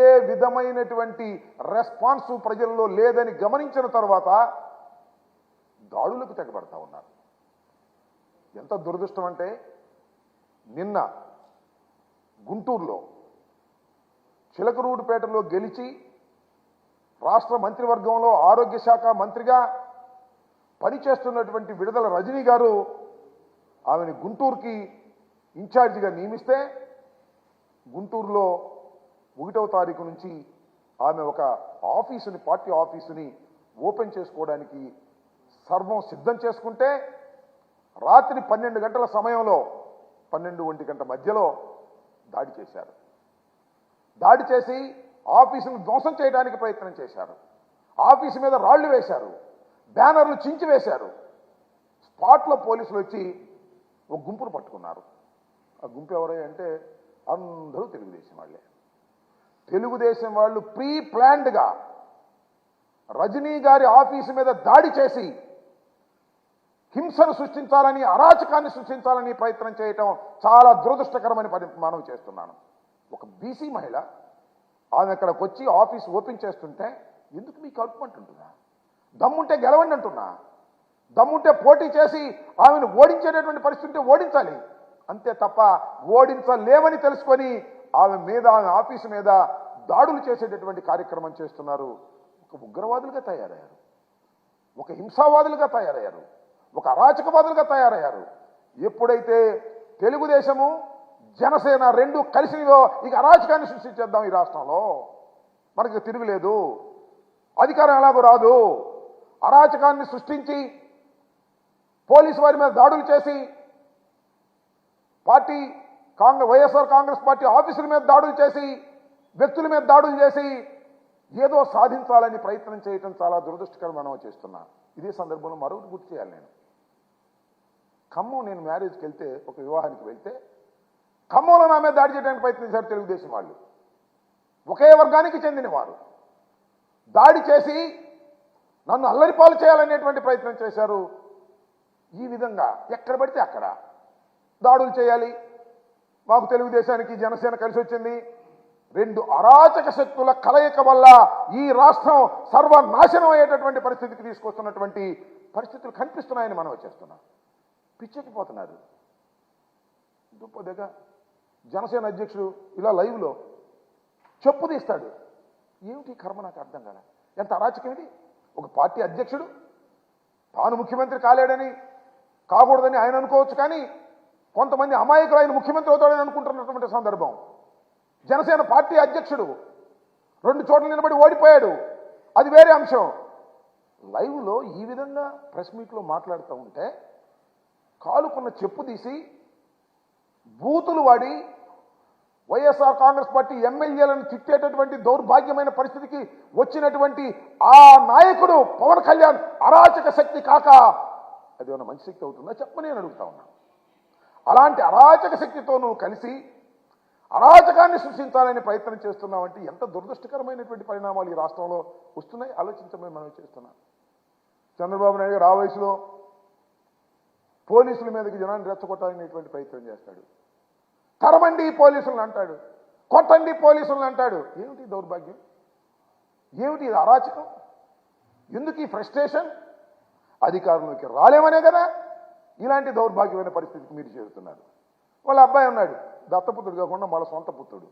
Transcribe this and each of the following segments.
ఏ విధమైనటువంటి రెస్పాన్స్ ప్రజల్లో లేదని గమనించిన తర్వాత దాడులకు తెగబడతా ఉన్నారు. ఎంత దురదృష్టం అంటే నిన్న గుంటూరులో చిలకలూరిపేటలో గెలిచి రాష్ట్ర మంత్రివర్గంలో ఆరోగ్య శాఖ మంత్రిగా పనిచేస్తున్నటువంటి విడుదల రజనీ గారు ఆమెను గుంటూరుకి ఇన్ఛార్జిగా నియమిస్తే గుంటూరులో 1వ తారీఖు నుంచి ఆమె ఒక ఆఫీసుని, పార్టీ ఆఫీసుని ఓపెన్ చేసుకోవడానికి సర్వం సిద్ధం చేసుకుంటే రాత్రి 12 గంటల సమయంలో 12-1 గంట మధ్యలో దాడి చేశారు. దాడి చేసి ఆఫీసును ధ్వంసం చేయడానికి ప్రయత్నం చేశారు. ఆఫీసు మీద రాళ్లు వేశారు, బ్యానర్లు చించి వేశారు. స్పాట్లో పోలీసులు వచ్చి ఒక గుంపును పట్టుకున్నారు. ఆ గుంపు ఎవరై అంటే అందరూ తెలుగుదేశం వాళ్ళే. తెలుగుదేశం వాళ్ళు ప్రీ ప్లాన్డ్గా రజనీ గారి ఆఫీసు మీద దాడి చేసి హింసను సృష్టించాలని, అరాచకాన్ని సృష్టించాలని ప్రయత్నం చేయటం చాలా దురదృష్టకరమని మనవి చేస్తున్నాను. ఒక బీసీ మహిళ ఆమె అక్కడికి వచ్చి ఆఫీస్ ఓపెన్ చేస్తుంటే ఎందుకు మీకు కలుపుమంటుంటున్నా? దమ్ముంటే గెలవండి అంటున్నా. దమ్ముంటే పోటీ చేసి ఆమెను ఓడించేటటువంటి పరిస్థితి ఉంటే ఓడించాలి, అంతే తప్ప ఓడించలేమని తెలుసుకొని ఆమె మీద, ఆమె ఆఫీసు మీద దాడులు చేసేటటువంటి కార్యక్రమం చేస్తున్నారు. ఒక ఉగ్రవాదులుగా తయారయ్యారు, ఒక హింసావాదులుగా తయారయ్యారు, ఒక అరాచకవాదులుగా తయారయ్యారు. ఎప్పుడైతే తెలుగుదేశము జనసేన రెండు కలిసినవో ఇక అరాచకాన్ని సృష్టించేద్దాం ఈ రాష్ట్రంలో, మనకి తిరుగులేదు, అధికారం ఎలాగో రాదు, అరాచకాన్ని సృష్టించి పోలీసు వారి మీద దాడులు చేసి పార్టీ వైఎస్ఆర్ కాంగ్రెస్ పార్టీ ఆఫీసుల మీద దాడులు చేసి వ్యక్తుల మీద దాడులు చేసి ఏదో సాధించాలని ప్రయత్నం చేయటం చాలా దురదృష్టకరం మనం చేస్తున్నా. ఇదే సందర్భంలో మరొకటి గుర్తు చేయాలి. ఖమ్మం నేను మ్యారేజ్కి వెళ్తే, ఒక వివాహానికి వెళ్తే ఖమ్మంలో నా మీద దాడి చేయడానికి ప్రయత్నించారు తెలుగుదేశం వాళ్ళు. ఒకే వర్గానికి చెందిన వారు దాడి చేసి నన్ను అల్లరిపాలు చేయాలనేటువంటి ప్రయత్నం చేశారు. ఈ విధంగా ఎక్కడ పడితే అక్కడ దాడులు చేయాలి. మాకు తెలుగుదేశానికి జనసేన కలిసి వచ్చింది. రెండు అరాచక శక్తుల కలయిక వల్ల ఈ రాష్ట్రం సర్వనాశనం అయ్యేటటువంటి పరిస్థితికి తీసుకొస్తున్నటువంటి పరిస్థితులు కనిపిస్తున్నాయని మనం చేస్తున్నాం. పిచ్చెక్కిపోతున్నారు. దుప్పదగా జనసేన అధ్యక్షుడు ఇలా లైవ్లో చెప్పు తీస్తాడు. ఏమిటి కర్మ నాకు అర్థం కాల. ఎంత అరాచకం ఇది! ఒక పార్టీ అధ్యక్షుడు తాను ముఖ్యమంత్రి కాలేడని, కాకూడదని ఆయన అనుకోవచ్చు, కానీ కొంతమంది అమాయకులు ఆయన ముఖ్యమంత్రి అవుతాడని అనుకుంటున్నటువంటి సందర్భం. జనసేన పార్టీ అధ్యక్షుడు 2 చోట్ల నిలబడి ఓడిపోయాడు, అది వేరే అంశం. లైవ్లో ఈ విధంగా ప్రెస్ మీట్లో మాట్లాడుతూ ఉంటే కాలుకున్న చెప్పు తీసి బూతులు వాడి వైఎస్ఆర్ కాంగ్రెస్ పార్టీ ఎమ్మెల్యేలను తిట్టేటటువంటి దౌర్భాగ్యమైన పరిస్థితికి వచ్చినటువంటి ఆ నాయకుడు పవన్ కళ్యాణ్ అరాచక శక్తి కాక అది ఏమైనా మంచి శక్తి అవుతుందా చెప్పని నేను అడుగుతా ఉన్నాను. అలాంటి అరాచక శక్తితో నువ్వు కలిసి అరాచకాన్ని సృష్టించాలని ప్రయత్నం చేస్తున్నావంటే ఎంత దురదృష్టకరమైనటువంటి పరిణామాలు ఈ రాష్ట్రంలో వస్తున్నాయి ఆలోచించమని మనం చేస్తున్నాం. చంద్రబాబు నాయుడు గారు ఆ వయసులో పోలీసుల మీదకి జనాన్ని రెచ్చగొట్టాలనేటువంటి ప్రయత్నం చేస్తాడు. తరమండి పోలీసులను అంటాడు, కొట్టండి పోలీసులను అంటాడు. ఏమిటి దౌర్భాగ్యం? ఏమిటి ఇది అరాచకం? ఎందుకు ఈ ఫ్రస్ట్రేషన్? అధికారంలోకి రాలేమనే కదా ఇలాంటి దౌర్భాగ్యమైన పరిస్థితికి మీరు చేరుతున్నారు. వాళ్ళ అబ్బాయి ఉన్నాడు, దత్తపుత్రుడు కాకుండా వాళ్ళ సొంత పుత్రుడు.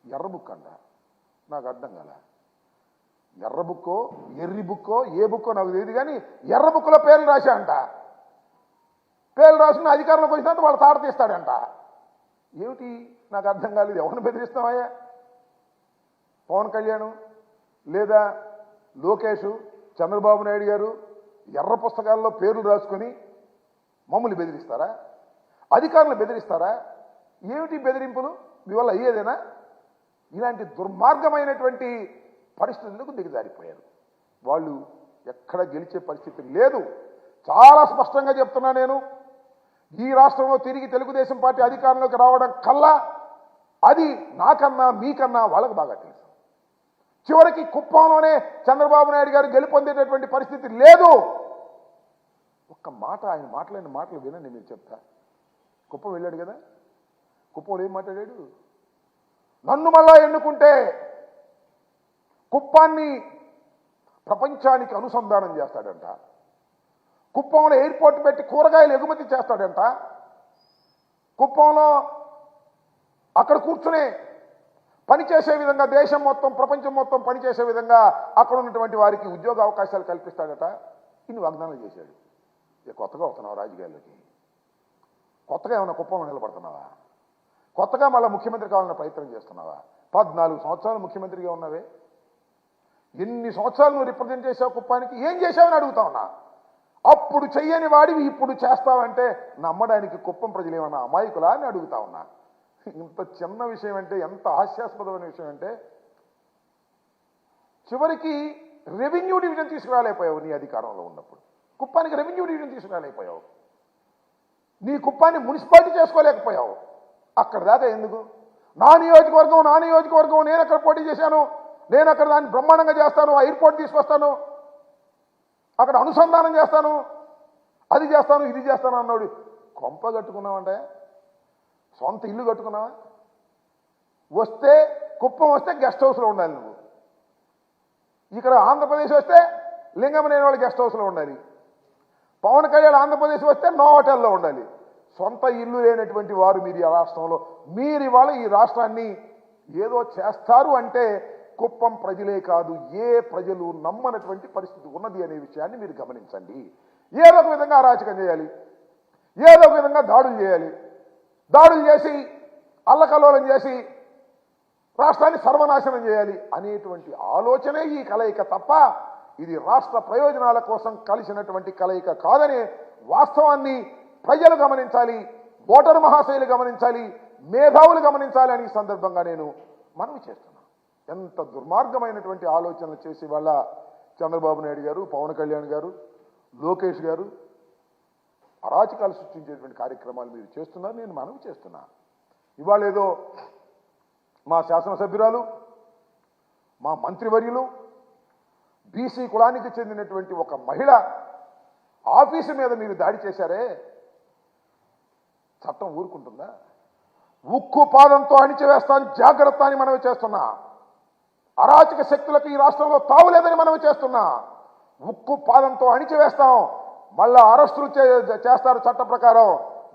ఎర్ర బుక్ అంట, నాకు అర్థం కాల. ఎర్ర బుక్కో ఎర్రి బుక్కో ఏ బుక్కో నాకు తెలియదు, కానీ ఎర్ర బుక్లో పేర్లు రాశా అంట. పేర్లు రాసుకున్న అధికారంలోకి వచ్చినంత వాళ్ళు తాట తీస్తాడంట. ఏమిటి నాకు అర్థం కాలేదు. ఎవరిని బెదిరిస్తామయ్యా? పవన్ కళ్యాణ్ లేదా లోకేష్, చంద్రబాబు నాయుడు గారు ఎర్ర పుస్తకాల్లో పేర్లు రాసుకొని మమ్మల్ని బెదిరిస్తారా? అధికారులు బెదిరిస్తారా? ఏమిటి బెదిరింపులు? మీ వల్ల అయ్యేదేనా? ఇలాంటి దుర్మార్గమైనటువంటి పరిస్థితులకు దిగజారిపోయారు. వాళ్ళు ఎక్కడ గెలిచే పరిస్థితి లేదు. చాలా స్పష్టంగా చెప్తున్నా నేను, ఈ రాష్ట్రంలో తిరిగి తెలుగుదేశం పార్టీ అధికారంలోకి రావడం కల్లా అది నాకన్నా మీకన్నా వాళ్ళకు బాగా తెలుసు. చివరికి కుప్పంలోనే చంద్రబాబు నాయుడు గారు గెలుపొందేటటువంటి పరిస్థితి లేదు. ఒక్క మాట, ఆయన మాట్లాడిన మాటలు వినండి, మీరు చెప్తా. కుప్పం వెళ్ళాడు కదా, కుప్పంలో ఏం మాట్లాడాడు? నన్ను మళ్ళా ఎన్నుకుంటే కుప్పాన్ని ప్రపంచానికి అనుసంధానం చేస్తాడంట, కుప్పంలో ఎయిర్పోర్ట్ పెట్టి కూరగాయలు ఎగుమతి చేస్తాడంట, కుప్పంలో అక్కడ కూర్చునే పనిచేసే విధంగా దేశం మొత్తం ప్రపంచం మొత్తం పనిచేసే విధంగా అక్కడ ఉన్నటువంటి వారికి ఉద్యోగ అవకాశాలు కల్పిస్తాడట. ఇన్ని వాగ్దానాలు చేశాడు. ఇక కొత్తగా వస్తున్నావా రాజకీయాల్లోకి? కొత్తగా ఏమైనా కుప్పంలో నిలబడుతున్నావా? కొత్తగా మళ్ళీ ముఖ్యమంత్రి కావాలన్న ప్రయత్నం చేస్తున్నావా? 14 సంవత్సరాలు ముఖ్యమంత్రిగా ఉన్నావే, ఎన్ని సంవత్సరాలు నువ్వు రిప్రజెంట్ చేసావు కుప్పానికి? ఏం చేసావని అడుగుతా ఉన్నా. అప్పుడు చెయ్యని వాడివి ఇప్పుడు చేస్తావంటే నమ్మడానికి కుప్పం ప్రజలు ఏమన్నా అమాయకులా అని అడుగుతా ఉన్నా. ఇంత చిన్న విషయం అంటే, ఎంత హాస్యాస్పదమైన విషయం అంటే, చివరికి రెవెన్యూ డివిజన్ తీసుకురాలేకపోయావు నీ అధికారంలో ఉన్నప్పుడు. కుప్పానికి రెవెన్యూ డివిజన్ తీసుకురాలేకపోయావు. నీ కుప్పాన్ని మున్సిపాలిటీ చేసుకోలేకపోయావు. అక్కడ దాకా ఎందుకు? నా నియోజకవర్గం నేను అక్కడ పోటీ చేశాను, నేను అక్కడ దాన్ని బ్రహ్మాండంగా చేస్తాను, ఆ ఎయిర్పోర్ట్ తీసుకొస్తాను, అక్కడ అనుసంధానం చేస్తాను, అది చేస్తాను ఇది చేస్తాను అన్నాడు. కొంప కట్టుకున్నావంటే, సొంత ఇల్లు కట్టుకున్నావా? వస్తే కుప్పం వస్తే గెస్ట్ హౌస్లో ఉండాలి నువ్వు. ఇక్కడ ఆంధ్రప్రదేశ్ వస్తే లింగమనేని వాళ్ళు గెస్ట్ హౌస్లో ఉండాలి. పవన్ కళ్యాణ్ ఆంధ్రప్రదేశ్ వస్తే నో హోటల్లో ఉండాలి. సొంత ఇల్లు లేనటువంటి వారు మీరు ఈ రాష్ట్రంలో, మీరు ఇవాళ ఈ రాష్ట్రాన్ని ఏదో చేస్తారు అంటే కుప్పం ప్రజలే కాదు ఏ ప్రజలు నమ్మనటువంటి పరిస్థితి ఉన్నది అనే విషయాన్ని మీరు గమనించండి. ఏదో ఒక విధంగా అరాచకం చేయాలి, ఏదో ఒక విధంగా దాడులు చేయాలి, దాడులు చేసి అల్లకల్లోలం చేసి రాష్ట్రాన్ని సర్వనాశనం చేయాలి అనేటువంటి ఆలోచనే ఈ కలయిక తప్ప ఇది రాష్ట్ర ప్రయోజనాల కోసం కలిసినటువంటి కలయిక కాదనే వాస్తవాన్ని ప్రజలు గమనించాలి, ఓటరు మహాశయులు గమనించాలి, మేధావులు గమనించాలి అని ఈ సందర్భంగా నేను మనవి చేస్తున్నాను. ఎంత దుర్మార్గమైనటువంటి ఆలోచనలు చేసి వాళ్ళ చంద్రబాబు నాయుడు గారు, పవన్ కళ్యాణ్ గారు, లోకేష్ గారు అరాచకాలు సృష్టించేటువంటి కార్యక్రమాలు మీరు చేస్తున్నారు. నేను మనవి చేస్తున్నా. ఇవాళ ఏదో మా శాసనసభ్యురాలు, మా మంత్రివర్యులు, బీసీ కులానికి చెందినటువంటి ఒక మహిళ ఆఫీసు మీద మీరు దాడి చేశారే, చట్టం ఊరుకుంటుందా? ఉక్కు పాదంతో అణిచివేస్తాను జాగ్రత్త అని మనవి చేస్తున్నా. అరాచక శక్తులకు ఈ రాష్ట్రంలో తావులేదని మనవి చేస్తున్నా. ఉక్కు పాదంతో అణిచివేస్తాం, మళ్ళా అరెస్టులు చేస్తారు చట్ట ప్రకారం,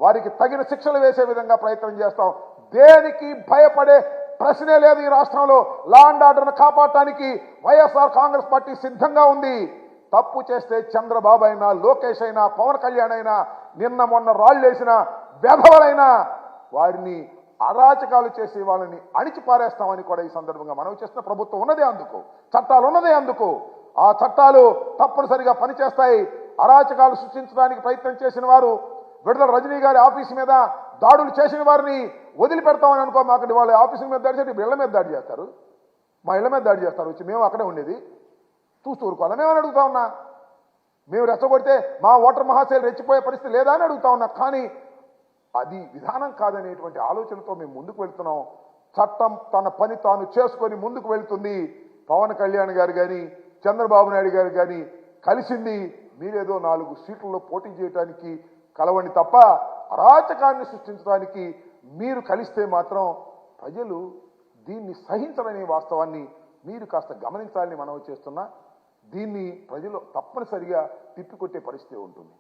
వారికి తగిన శిక్షలు వేసే విధంగా ప్రయత్నం చేస్తాం. దేనికి భయపడే ప్రశ్నే లేదు. ఈ రాష్ట్రంలో లా అండ్ ఆర్డర్ను కాపాడటానికి వైఎస్ఆర్ కాంగ్రెస్ పార్టీ సిద్ధంగా ఉంది. తప్పు చేస్తే చంద్రబాబు అయినా, లోకేష్ అయినా, పవన్ కళ్యాణ్ అయినా, నిన్న మొన్న రాళ్లేసిన వెధవలైనా వారిని అరాచకాలు చేసి వాళ్ళని అణిచిపారేస్తామని కూడా ఈ సందర్భంగా మనం చేస్తున్న ప్రభుత్వం ఉన్నదే అందుకు, చట్టాలు ఉన్నదే అందుకు. ఆ చట్టాలు తప్పనిసరిగా పనిచేస్తాయి. అరాచకాలు సృష్టించడానికి ప్రయత్నం చేసిన వారు, విడుదల రజనీ గారి ఆఫీసు మీద దాడులు చేసిన వారిని వదిలిపెడతామని అనుకో. మాకు వాళ్ళ ఆఫీసుల మీద దాడి చేసి ఇళ్ళ మీద దాడి చేస్తారు, మా ఇళ్ళ మీద దాడి చేస్తారు. వచ్చి మేము అక్కడే ఉండేది చూస్తూ ఊరుకోవాలి. మేమని అడుగుతా ఉన్నా. మేము రెచ్చగొడితే మా ఓటర్ మహాశైలు రెచ్చిపోయే పరిస్థితి లేదా అని అడుగుతా ఉన్నా. కానీ అది విధానం కాదనేటువంటి ఆలోచనతో మేము ముందుకు వెళ్తున్నాం. చట్టం తన పని తాను చేసుకొని ముందుకు వెళ్తుంది. పవన్ కళ్యాణ్ గారు కానీ, చంద్రబాబు నాయుడు గారు కానీ కలిసింది మీరేదో 4 సీట్లలో పోటీ చేయడానికి కలవండి తప్ప అరాచకాన్ని సృష్టించడానికి మీరు కలిస్తే మాత్రం ప్రజలు దీన్ని సహించడనే వాస్తవాన్ని మీరు కాస్త గమనించాలని మనవి చేస్తున్నా. దీన్ని ప్రజలు తప్పనిసరిగా తిప్పికొట్టే పరిస్థితి ఉంటుంది.